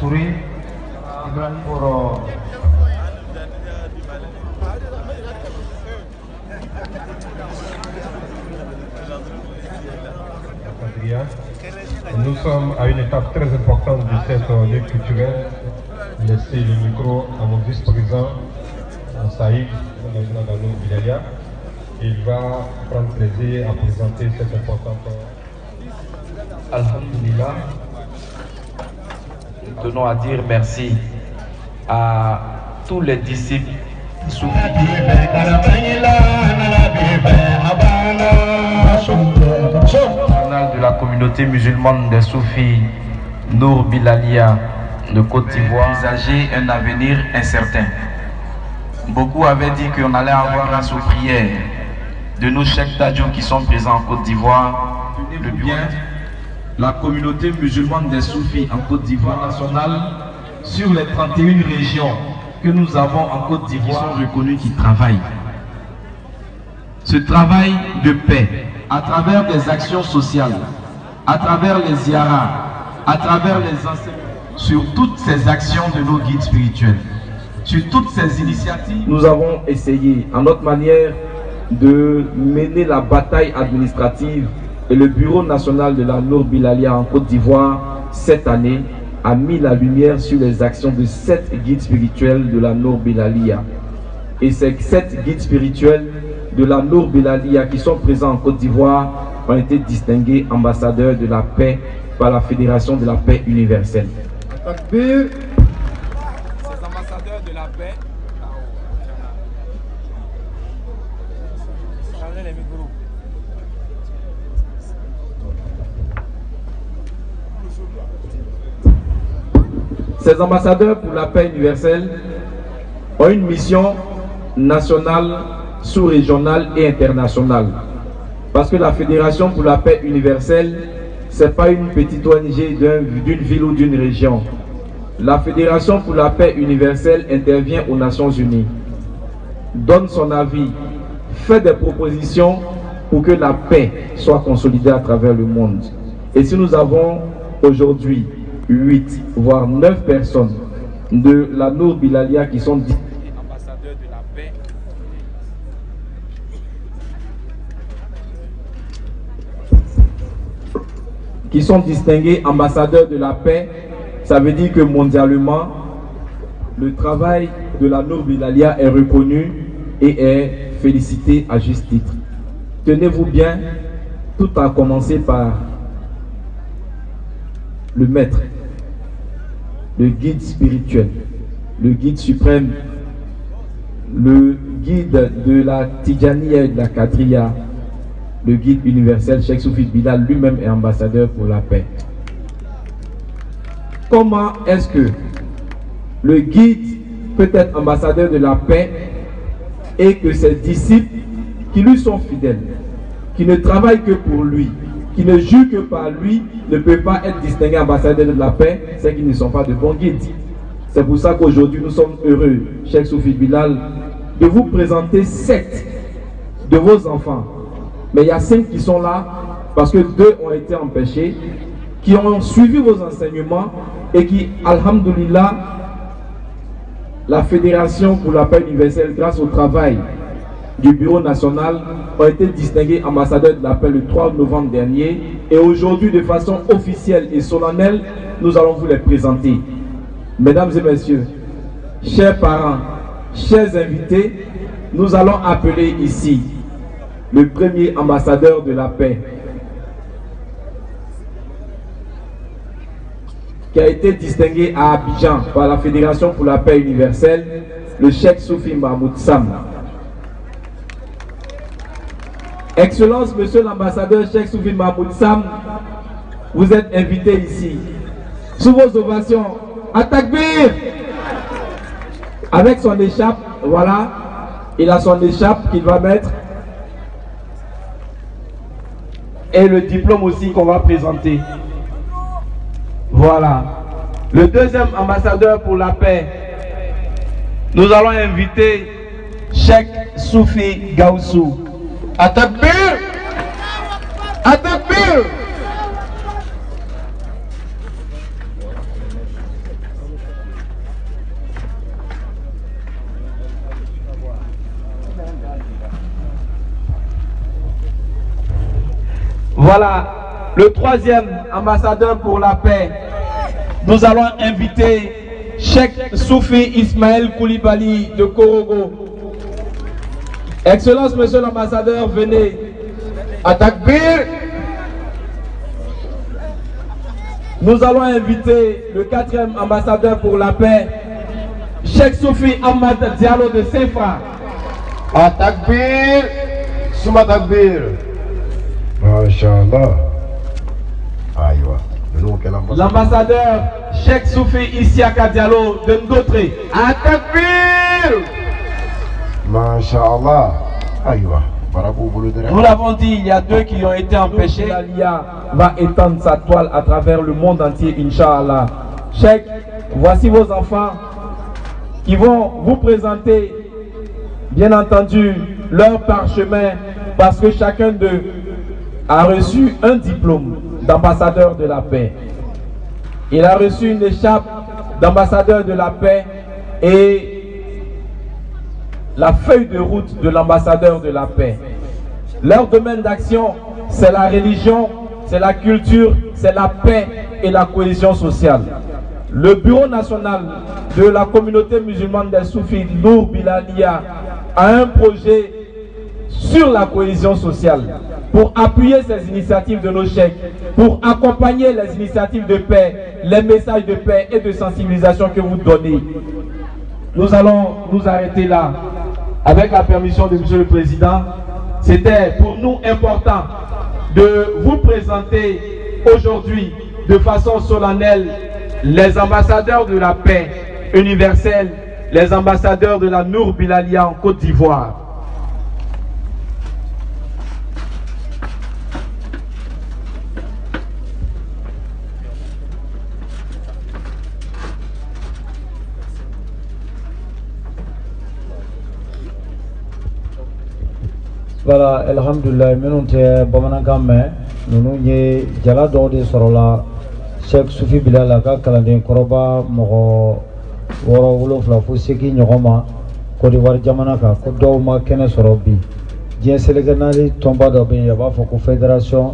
Touré, pour nous sommes à une étape très importante de cette lieu culturelle. Laissez le micro à mon vice-président Saïd Nagano Bilalia. Il va prendre plaisir à présenter cette importante. Alhamdulillah. Nous tenons à dire merci à tous les disciples soufis de la communauté musulmane des soufis Nour Bilalia de Côte d'Ivoire envisager un avenir incertain. Beaucoup avaient dit qu'on allait avoir grâce aux prières de nos cheikhs Tadjou qui sont présents en Côte d'Ivoire. Le bien, la communauté musulmane des soufis en Côte d'Ivoire nationale, sur les 31 régions que nous avons en Côte d'Ivoire, sont reconnus qui travaillent. Ce travail de paix, à travers des actions sociales, à travers les ziyaras, à travers les enseignements, sur toutes ces actions de nos guides spirituels, sur toutes ces initiatives, nous avons essayé, à notre manière, de mener la bataille administrative. Et le Bureau national de la Nour Bilalia en Côte d'Ivoire, cette année, a mis la lumière sur les actions de 7 guides spirituels de la Nour Bilalia. Et ces 7 guides spirituels de la Nour Bilalia qui sont présents en Côte d'Ivoire ont été distingués ambassadeurs de la paix par la Fédération de la paix universelle. Ces ambassadeurs de la paix, ces ambassadeurs pour la paix universelle ont une mission nationale, sous-régionale et internationale. Parce que la Fédération pour la paix universelle, ce n'est pas une petite ONG d'une ville ou d'une région. La Fédération pour la paix universelle intervient aux Nations Unies, donne son avis, fait des propositions pour que la paix soit consolidée à travers le monde. Et si nous avons aujourd'hui 8 voire 9 personnes de la Nour Bilalia qui sont ambassadeurs de la paix, qui sont distingués ambassadeurs de la paix, ça veut dire que mondialement le travail de la Nour Bilalia est reconnu et est félicité à juste titre. Tenez-vous bien, tout a commencé par le maître, le guide spirituel, le guide suprême, le guide de la Tidjaniya et de la Kadriya, le guide universel, Cheikh Soufi Bilal lui-même est ambassadeur pour la paix. Comment est-ce que le guide peut être ambassadeur de la paix et que ses disciples qui lui sont fidèles, qui ne travaillent que pour lui, qui ne jurent que par lui, ne peuvent pas être distingués ambassadeurs de la paix, c'est qu'ils ne sont pas de bons guides. C'est pour ça qu'aujourd'hui nous sommes heureux, Cheikh Soufi Bilal, de vous présenter 7 de vos enfants. Mais il y a 5 qui sont là parce que 2 ont été empêchés, qui ont suivi vos enseignements et qui, alhamdoulilah, la Fédération pour la paix universelle, grâce au travail du Bureau national, ont été distingués ambassadeurs de la paix le 3 novembre dernier. Et aujourd'hui, de façon officielle et solennelle, nous allons vous les présenter. Mesdames et messieurs, chers parents, chers invités, nous allons appeler ici le premier ambassadeur de la paix, qui a été distingué à Abidjan par la Fédération pour la paix universelle, le Cheikh Soufi Mahmoud Sam. Excellence, monsieur l'ambassadeur Cheikh Soufi Mahmoud Sam, vous êtes invité ici. Sous vos ovations, à Takbir! Avec son écharpe, voilà, il a son écharpe qu'il va mettre. Et le diplôme aussi qu'on va présenter. Voilà. Le deuxième ambassadeur pour la paix, nous allons inviter Cheikh Soufi Gaoussou. À Takbir! À Takbir! Voilà, le troisième ambassadeur pour la paix. Nous allons inviter Cheikh Soufi Ismaël Koulibaly de Korogo. Excellence, monsieur l'ambassadeur, venez. À Takbir. Nous allons inviter le quatrième ambassadeur pour la paix, Cheikh Soufi Ahmad Diallo de Sefa. À Takbir. Souma Takbir. Masha'Allah. Aïwa. L'ambassadeur Cheikh Soufi Isiaka Diallo de Ndotré. À Takbir. Masha'Allah. Aïwa. Nous l'avons dit, il y a deux qui ont été empêchés. L'Alia va étendre sa toile à travers le monde entier, Inch'Allah. Cheikh, voici vos enfants qui vont vous présenter, bien entendu, leur parchemin, parce que chacun d'eux a reçu un diplôme d'ambassadeur de la paix. Il a reçu une écharpe d'ambassadeur de la paix et la feuille de route de l'ambassadeur de la paix. Leur domaine d'action, c'est la religion, c'est la culture, c'est la paix et la cohésion sociale. Le bureau national de la communauté musulmane des Soufis, Nour Bilalia, a un projet sur la cohésion sociale pour appuyer ces initiatives de nos cheikhs, pour accompagner les initiatives de paix, les messages de paix et de sensibilisation que vous donnez. Nous allons nous arrêter là. Avec la permission de Monsieur le Président, c'était pour nous important de vous présenter aujourd'hui de façon solennelle les ambassadeurs de la paix universelle, les ambassadeurs de la Nour Bilalia en Côte d'Ivoire. Voilà, alhamdulillah, nous sommes Bamanakame, nous sommes Jala Dodi Sorola, Cheikh Soufi Bilal, Kalandin Koroba, Moro, Woro Wolofla, Fuseki, Nyoma, Côte d'Ivoire Jamanaka, Côte d'Oma, Kene Sorobi. Bien sélectionné, Tomba d'Obi, Yaba, Foko Fédération.